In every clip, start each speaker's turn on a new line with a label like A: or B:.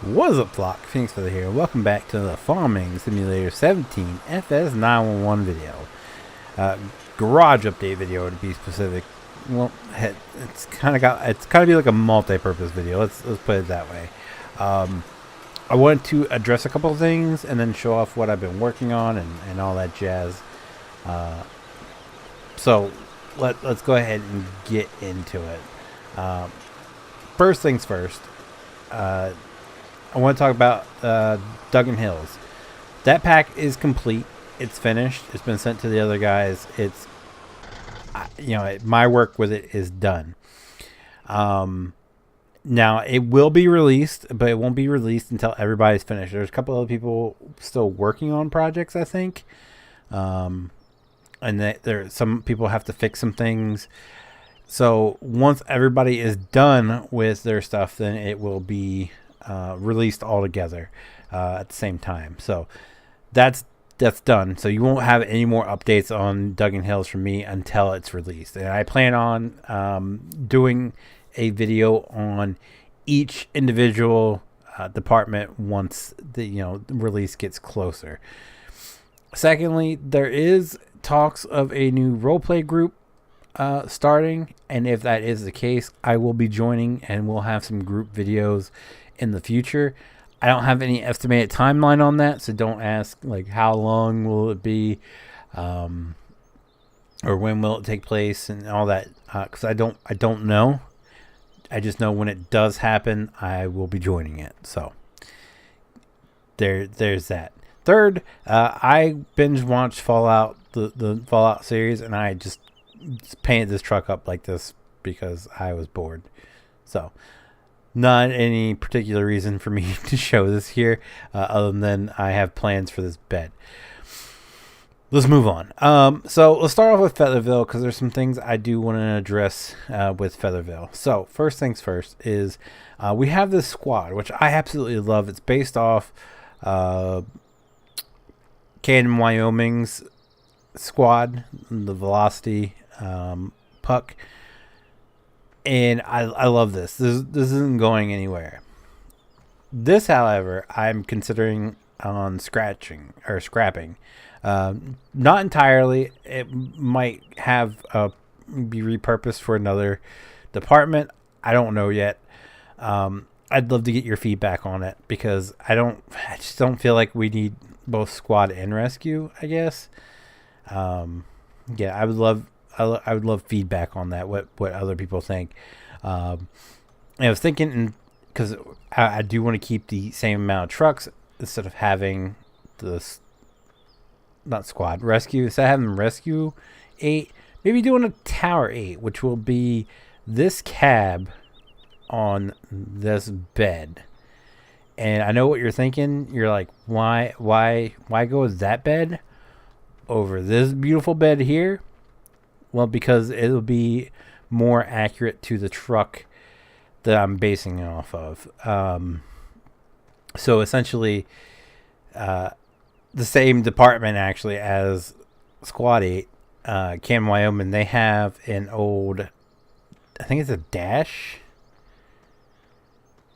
A: What is up, flock? Feenix here. Welcome back to the Farming Simulator 17 FS911 video. Garage update video to be specific. Well, it's kind of be like a multi-purpose video. Let's put it that way. I wanted to address a couple of things and then show off what I've been working on and all that jazz. So let's go ahead and get into it. First things first. I want to talk about Duggan Hills. That pack is complete. It's finished. It's been sent to the other guys. It's, my work with it is done. Now it will be released, but it won't be released until everybody's finished. There's a couple other people still working on projects, I think. And some people have to fix some things. So once everybody is done with their stuff, then it will be released all together at the same time. So that's done. So you won't have any more updates on Duggan Hills from me until it's released. And I plan on doing a video on each individual department once the release gets closer. Secondly, there is talks of a new roleplay group starting, and if that is the case, I will be joining and we'll have some group videos in the future. I don't have any estimated timeline on that, so don't ask like how long will it be or when will it take place and all that, because I don't know. I just know when it does happen, I will be joining it. So there's that. Third, I binge watched Fallout, the Fallout series, and I just painted this truck up like this because I was bored. So not any particular reason for me to show this here, other than I have plans for this bed. Let's move on. So let's start off with Fville, because there's some things I do want to address with Fville. So first things first is we have this squad, which I absolutely love. It's based off Canyon, Wyoming's squad, the Velocity puck. And I love this. This isn't going anywhere. This, however, I'm considering on scrapping. Not entirely. It might have be repurposed for another department. I don't know yet. I'd love to get your feedback on it, because I just don't feel like we need both squad and rescue, I guess. Yeah, I would love feedback on that. What other people think. I was thinking, because I do want to keep the same amount of trucks instead of having this, not squad, rescue. Instead of having rescue 8, maybe doing a tower 8, which will be this cab on this bed. And I know what you're thinking. You're like, why go with that bed over this beautiful bed here? Well, because it'll be more accurate to the truck that I'm basing it off of. So essentially, the same department actually as Squad 8, Cam Wyoming, they have an old, I think it's a Dash,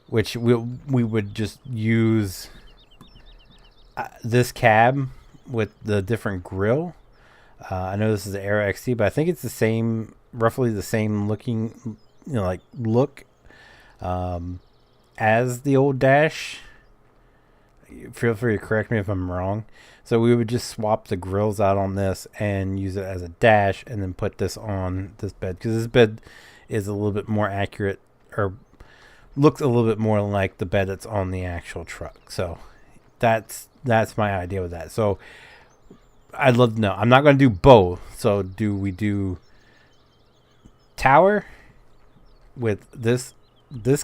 A: which we would just use this cab with the different grill. I know this is the Aero XT, but I think it's the same, roughly the same looking, look as the old Dash. Feel free to correct me if I'm wrong. So we would just swap the grills out on this and use it as a Dash, and then put this on this bed, because this bed is a little bit more accurate, or looks a little bit more like the bed that's on the actual truck. So that's my idea with that. So I'd love to know. I'm not going to do both. So do we do tower with this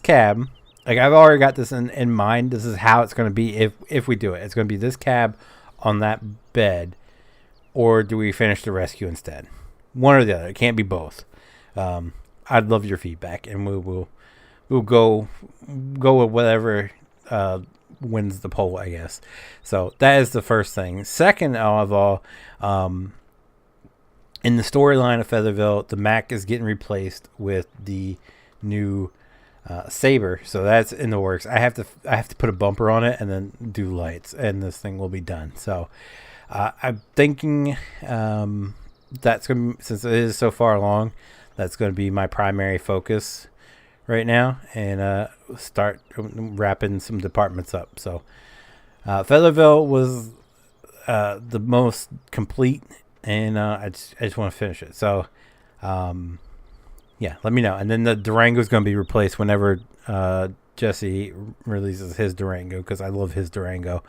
A: cab? Like, I've already got this in mind. This is how it's going to be if we do it. It's going to be this cab on that bed, or do we finish the rescue instead? One or the other. It can't be both. I'd love your feedback, and we'll go with whatever wins the poll, I guess. So that is the first thing. Second of all, in the storyline of Fville, the Mac is getting replaced with the new Saber, so that's in the works. I have to put a bumper on it and then do lights, and this thing will be done. So I'm thinking that's gonna, since it is so far along, that's going to be my primary focus right now, and start wrapping some departments up. So Fville was the most complete, and I just want to finish it. So yeah, let me know. And then the Durango is going to be replaced whenever Jesse releases his Durango, because I love his Durango.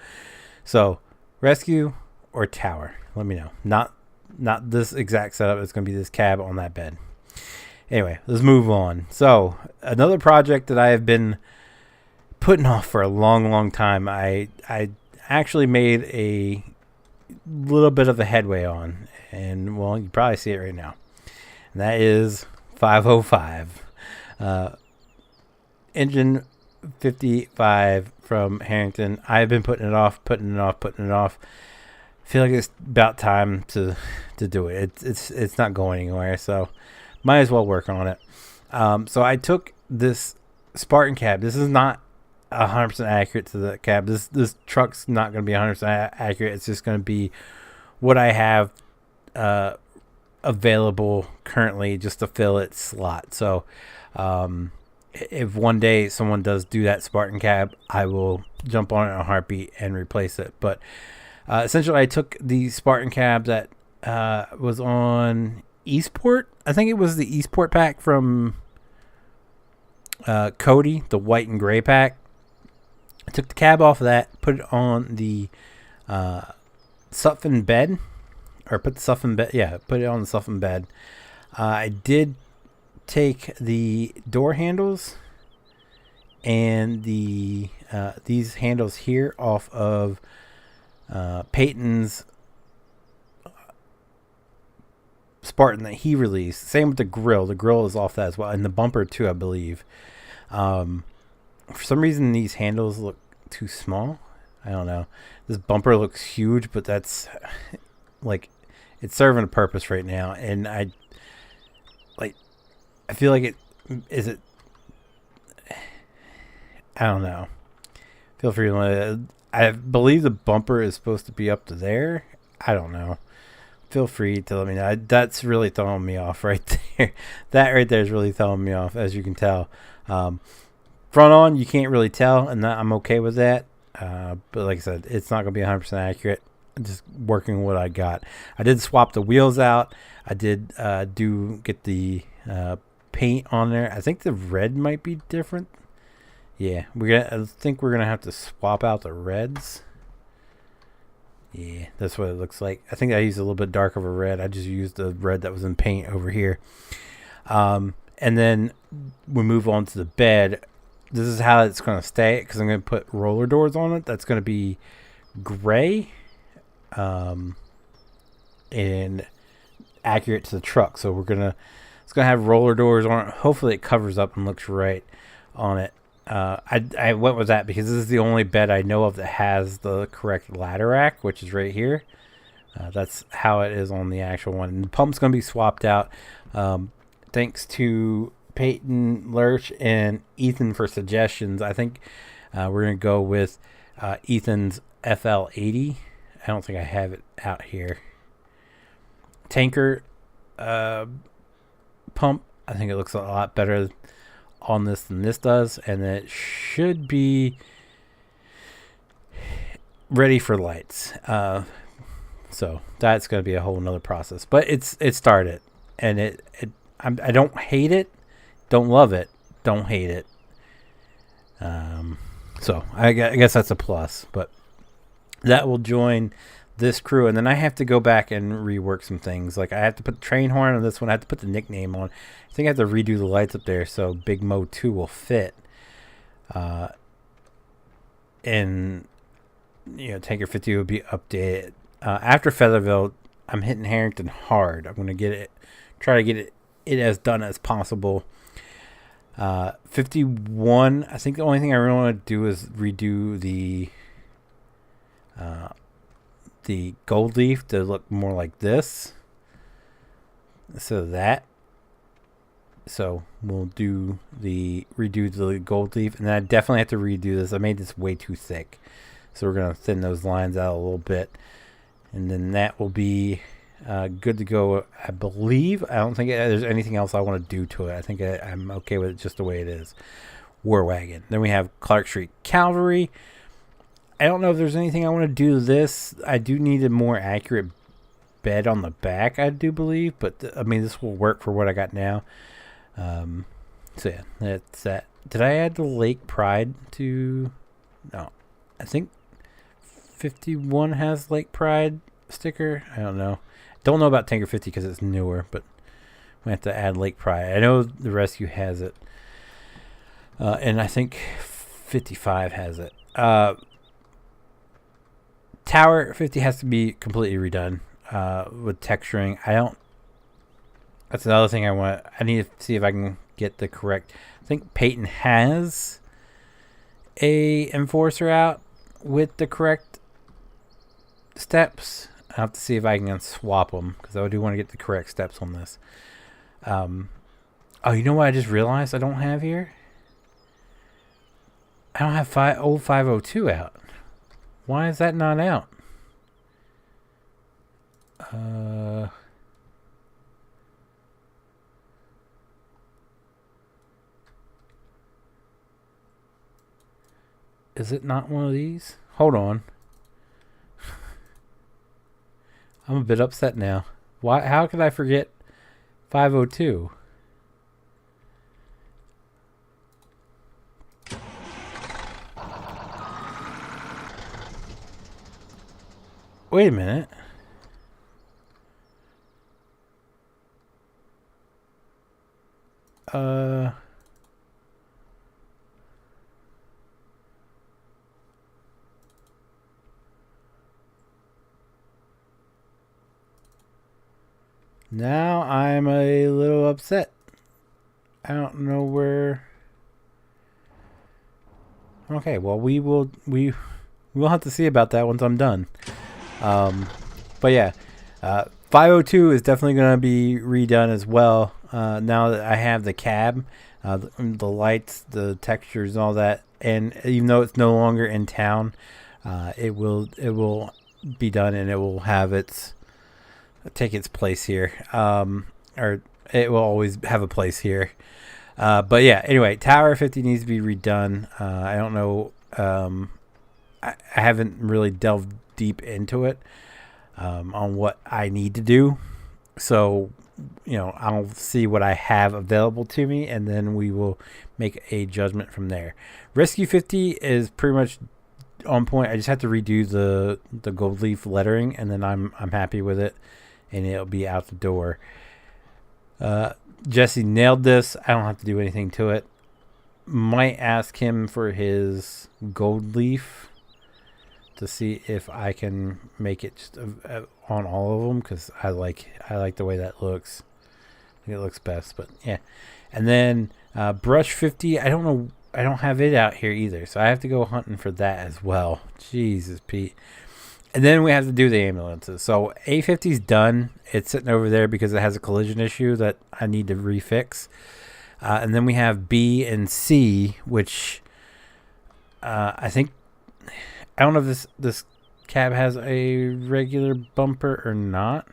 A: So rescue or tower, let me know. Not this exact setup. It's going to be this cab on that bed. Anyway, let's move on. So another project that I have been putting off for a long time, I actually made a little bit of a headway on, and well, you probably see it right now. And that is 505 engine 55 from Harrington. I've been putting it off. I feel like it's about time to do it. It's not going anywhere, so might as well work on it. So I took this Spartan cab. This is not 100% accurate to the cab. This truck's not going to be 100% accurate. It's just going to be what I have available currently, just to fill its slot. So if one day someone does do that Spartan cab, I will jump on it in a heartbeat and replace it. But essentially, I took the Spartan cab that was on Eastport. I think it was the Eastport pack from Cody, the white and gray pack. I took the cab off of that, put it on the Sutphen bed, or put the Sutphen bed. Yeah, put it on the Sutphen bed. I did take the door handles and the these handles here off of Peyton's Spartan that he released. Same with the grill. The grill is off that as well, and the bumper too, I believe. For some reason, these handles look too small. I don't know. This bumper looks huge, but that's like, it's serving a purpose right now, and I feel like I don't know. Feel free to. I believe the bumper is supposed to be up to there. I don't know. Feel free to let me know. That's really throwing me off right there. That right there is really throwing me off, as you can tell. Front on, you can't really tell, and I'm okay with that. But like I said, it's not going to be 100% accurate. I'm just working what I got. I did swap the wheels out. I did get the paint on there. I think the red might be different. Yeah, I think we're gonna have to swap out the reds. Yeah, that's what it looks like. I think I used a little bit darker of a red. I just used the red that was in paint over here. And then we move on to the bed. This is how it's going to stay, because I'm going to put roller doors on it. That's going to be gray and accurate to the truck. So it's going to have roller doors on it. Hopefully it covers up and looks right on it. I went with that because this is the only bed I know of that has the correct ladder rack, which is right here. That's how it is on the actual one. And the pump's going to be swapped out. Thanks to Peyton, Lurch, and Ethan for suggestions. I think we're going to go with Ethan's FL80. I don't think I have it out here. Tanker pump. I think it looks a lot better on this than this does, and it should be ready for lights. So that's going to be a whole nother process, but it started, and I don't hate it, don't love it, don't hate it. So I guess that's a plus, but that will join this crew, and then I have to go back and rework some things. Like, I have to put the train horn on this one. I have to put the nickname on. I think I have to redo the lights up there so Big Mo 2 will fit. And Tanker 50 will be updated. After Fville, I'm hitting Harrington hard. I'm gonna try to get it as done as possible. 51. I think the only thing I really want to do is redo the gold leaf to look more like this. So that. So we'll redo the gold leaf, and then I definitely have to redo this. I made this way too thick, so we're gonna thin those lines out a little bit, and then that will be good to go, I believe. I don't think there's anything else I want to do to it. I think I'm okay with it just the way it is. War Wagon. Then we have Clark Street Cavalry. I don't know if there's anything I want to do to this. I do need a more accurate bed on the back, I do believe, but I mean, this will work for what I got now. So yeah, that's that. Did I add the Lake Pride to... No, I think 51 has Lake Pride sticker. I don't know. Don't know about Tanker 50 because it's newer, but we have to add Lake Pride. I know the Rescue has it, and I think 55 has it. Tower 50 has to be completely redone with texturing. That's another thing I want. I need to see if I can get the correct. I think Peyton has a enforcer out with the correct steps. I have to see if I can swap them because I do want to get the correct steps on this. Oh, you know what I just realized I don't have here? I don't have old 502 out. Why is that not out? Is it not one of these? Hold on. I'm a bit upset now. Why? How could I forget 502? Wait a minute. Now I'm a little upset. I don't know where. Okay, well we'll have to see about that once I'm done. But yeah, 502 is definitely going to be redone as well. Now that I have the cab, the lights, the textures, and all that, and even though it's no longer in town, it will be done, and it will have take its place here, or it will always have a place here. But yeah, anyway, Tower 50 needs to be redone. I don't know. I haven't really delved deep into it on what I need to do. So, I'll see what I have available to me, and then we will make a judgment from there. Rescue 50 is pretty much on point. I just have to redo the gold leaf lettering, and then I'm happy with it, and it'll be out the door. Jesse nailed this. I don't have to do anything to it. Might ask him for his gold leaf to see if I can make it just on all of them, because I like the way that looks. I think it looks best, but yeah. And then brush 50, I don't know, I don't have it out here either, so I have to go hunting for that as well. Jesus, Pete. And then we have to do the ambulances. So A50's done. It's sitting over there because it has a collision issue that I need to refix. And then we have B and C, which I think, I don't know if this cab has a regular bumper or not.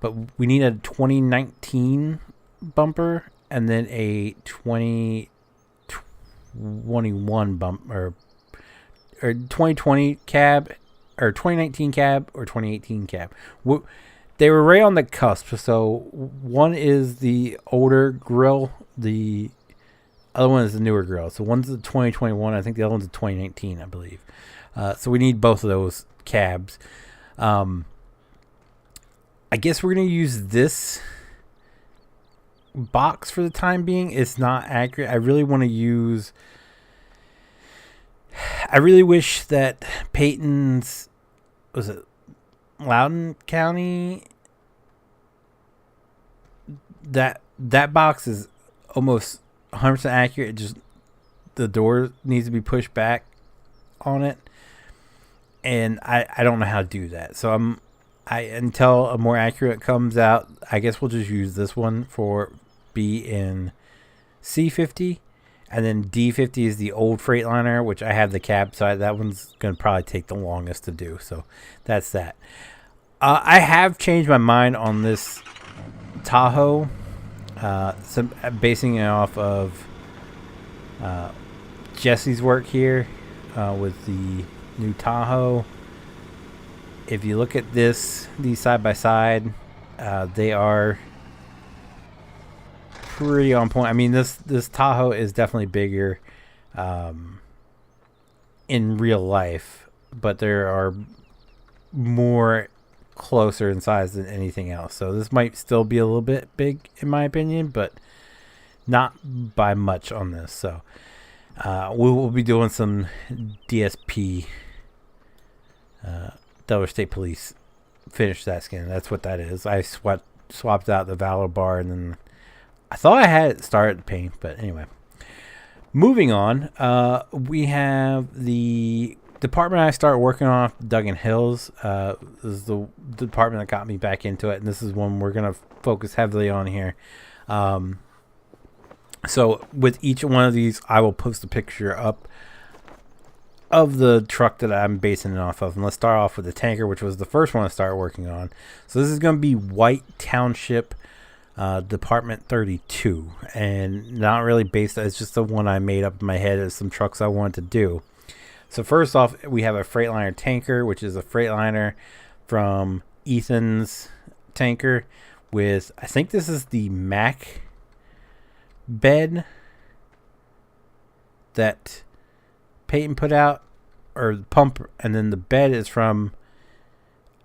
A: But we need a 2019 bumper and then a 2021 bumper, or 2020 cab, or 2019 cab, or 2018 cab. They were right on the cusp. So one is the older grill, the other one is the newer grill. So one's the 2021, I think the other one's the 2019, I believe. So we need both of those cabs. I guess we're going to use this box for the time being. It's not accurate. I really want to use... I really wish that Peyton's... Was it Loudoun County? That box is almost 100% accurate. Just the door needs to be pushed back on it, and I don't know how to do that. So I'm until a more accurate comes out, I guess we'll just use this one for B in C50. And then D50 is the old Freightliner, which I have the cab side. That one's going to probably take the longest to do. So that's that. I have changed my mind on this Tahoe. Basing it off of Jesse's work here with the new Tahoe. If you look at these side by side, they are pretty on point. I mean, this Tahoe is definitely bigger in real life, but there are more closer in size than anything else. So this might still be a little bit big in my opinion, but not by much on this. So we will be doing some DSP, Delaware State Police finish that skin. That's what that is. I swapped out the Valor bar, and then I thought I had it started to paint, but anyway. Moving on, we have the department I started working on, Duggan Hills. This is the department that got me back into it, and this is one we're going to focus heavily on here. So with each one of these, I will post a picture up of the truck that I'm basing it off of. And let's start off with the tanker, which was the first one I started working on. So this is going to be White Township Department 32, and not really based, it's just the one I made up in my head as some trucks I wanted to do. So first off, we have a Freightliner tanker, which is a Freightliner from Ethan's tanker with, I think this is the Mac bed that Peyton put out, or the pump, and then the bed is from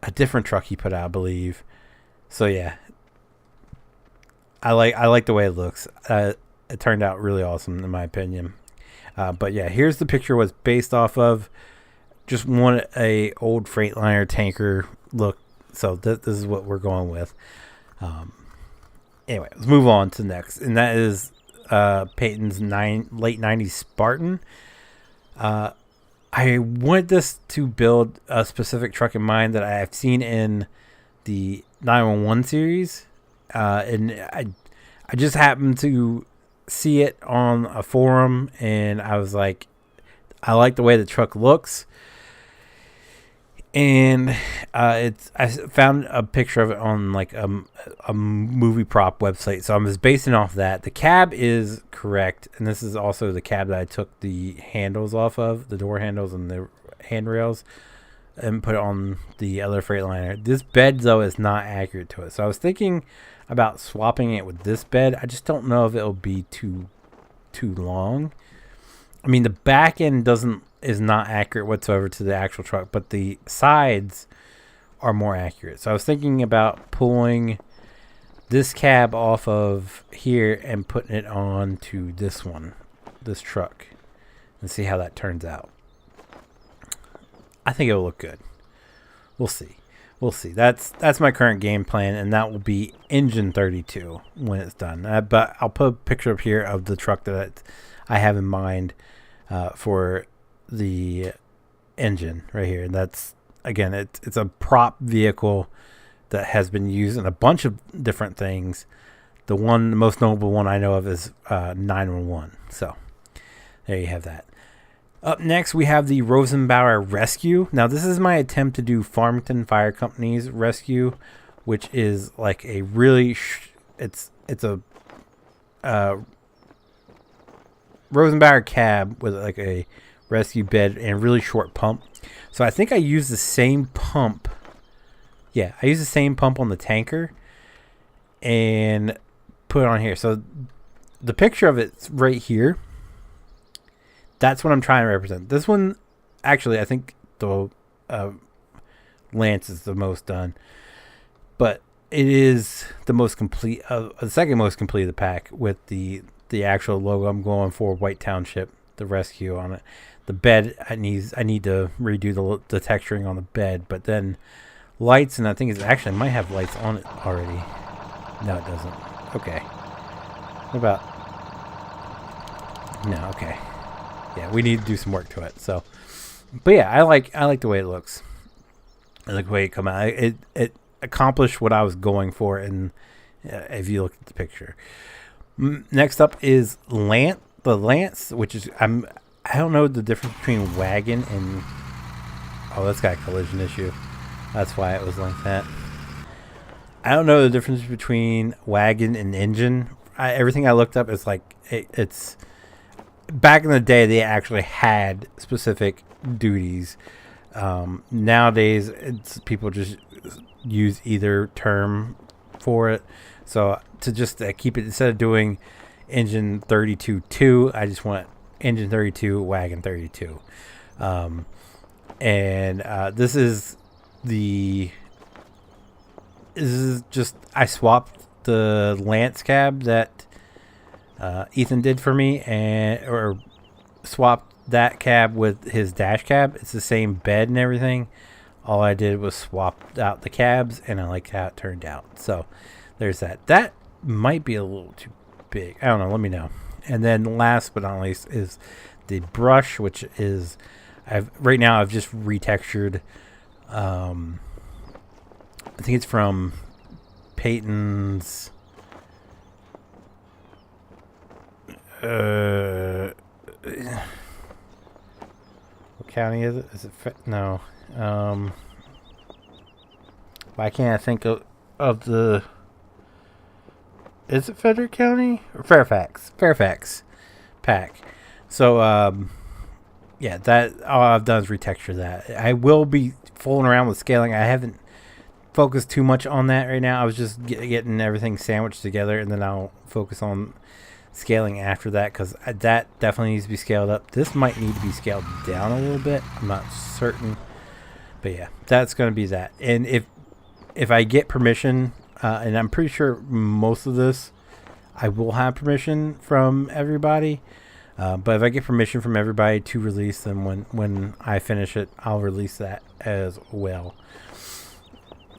A: a different truck he put out, I believe. So yeah, I like the way it looks. It turned out really awesome in my opinion. But yeah, here's the picture was based off of. Just wanted a old Freightliner tanker look, so this is what we're going with. Anyway, let's move on to next, and that is Peyton's late 90s Spartan. I wanted this to build a specific truck in mind that I have seen in the 911 series, and I just happened to see it on a forum, and I was like, I like the way the truck looks. And I found a picture of it on like a movie prop website, so I was basing off that. The cab is correct, and this is also the cab that I took the handles off of, the door handles and the handrails, and put it on the other Freightliner. This bed though is not accurate to it, so I was thinking about swapping it with this bed. I just don't know if it'll be too long. I mean, the back end is not accurate whatsoever to the actual truck, but the sides are more accurate. So I was thinking about pulling this cab off of here and putting it on to this truck, and see how that turns out. I think it'll look good. We'll see. That's my current game plan, and that will be engine 32 when it's done. But I'll put a picture up here of the truck that I have in mind for the engine right here. And that's, again, it's a prop vehicle that has been used in a bunch of different things. The most notable one I know of is 911. So there you have that. Up next, we have the Rosenbauer Rescue. Now, this is my attempt to do Farmington Fire Company's Rescue, which is like a really it's a Rosenbauer cab with like a rescue bed and a really short pump. So I think I used the same pump. Yeah, I used the same pump on the tanker and put it on here. So the picture of it's right here. That's what I'm trying to represent. This one, actually, I think the Lance is the most done, but it is the most complete, the second most complete of the pack with the actual logo I'm going for, White Township, the Rescue on it. The bed, I need to redo the texturing on the bed, but then lights, and I think it actually might have lights on it already. No, it doesn't. Okay. What about? No, okay. Yeah, we need to do some work to it. So, but yeah, I like the way it looks. the way it come out. It accomplished what I was going for, and if you look at the picture. Next up is the Lance, which is I don't know the difference between wagon and that's got a collision issue. That's why it was like that. I don't know the difference between wagon and engine. Everything I looked up is like it's back in the day they actually had specific duties. Nowadays people just use either term for it. So to just keep it, instead of doing engine 32.2, I just want engine 32, wagon 32. This is just, I swapped the Lance cab that Ethan did for me, or swapped that cab with his dash cab. It's the same bed and everything. All I did was swap out the cabs, and I like how it turned out. So there's that. That might be a little too big. I don't know. Let me know. And then last but not least is the brush, which is right now I've just retextured. I think it's from Peyton's. What county is it? Is it no? Why can't I think of the? Is it Frederick County or Fairfax? Fairfax pack. So yeah, that all I've done is retexture that. I will be fooling around with scaling. I haven't focused too much on that right now. I was just getting everything sandwiched together, and then I'll focus on scaling after that, because that definitely needs to be scaled up. This might need to be scaled down a little bit. I'm not certain, but yeah, that's going to be that. And if I get permission, and I'm pretty sure most of this I will have permission from everybody, but if I get permission from everybody to release them when I finish it, I'll release that as well.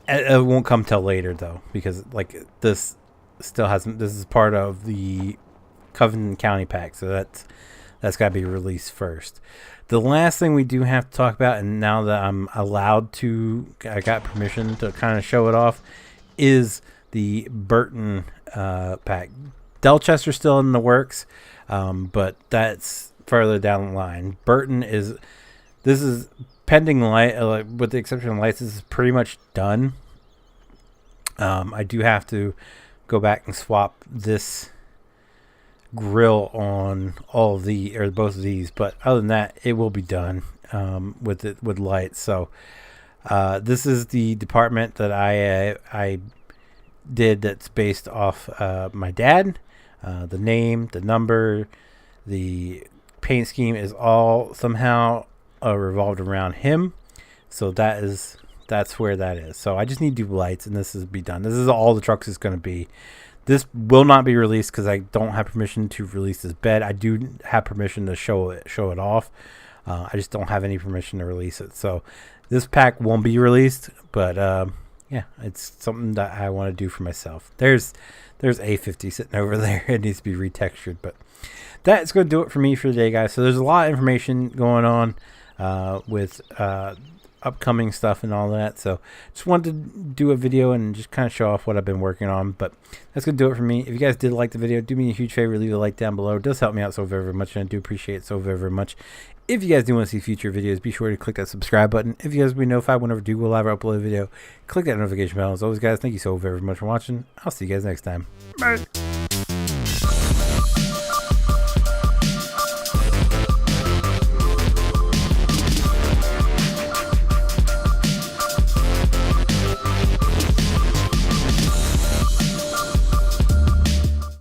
A: It won't come till later though, because like this still hasn't. This is part of the Covington County pack, so that's got to be released first. The last thing we do have to talk about, and now that I'm allowed to, I got permission to kind of show it off, is the Burton pack. Delchester's still in the works, but that's further down the line. Burton this is pending light, with the exception of lights. This is pretty much done. I do have to go back and swap this grill on all of both of these, but other than that, it will be done with lights. So this is the department that I did, that's based off my dad. The name, the number, the paint scheme is all somehow revolved around him. So that's where that is. So I just need to do lights, and this is be done. This is all the trucks is going to be. This will not be released because I don't have permission to release this bed. I do have permission to show it off. I just don't have any permission to release it. So this pack won't be released, but yeah, it's something that I want to do for myself. There's A50 sitting over there. It needs to be retextured, but that's going to do it for me for the day, guys. So there's a lot of information going on with upcoming stuff and all that, so just wanted to do a video and just kind of show off what I've been working on. But that's gonna do it for me. If you guys did like the video, do me a huge favor, leave a like down below. It does help me out so very, very much, and I do appreciate it so very, very much. If you guys do want to see future videos, be sure to click that subscribe button. If you guys will be notified whenever do go live or upload a video, click that notification bell. As always, guys, thank you so very, very much for watching. I'll see you guys next time. Bye.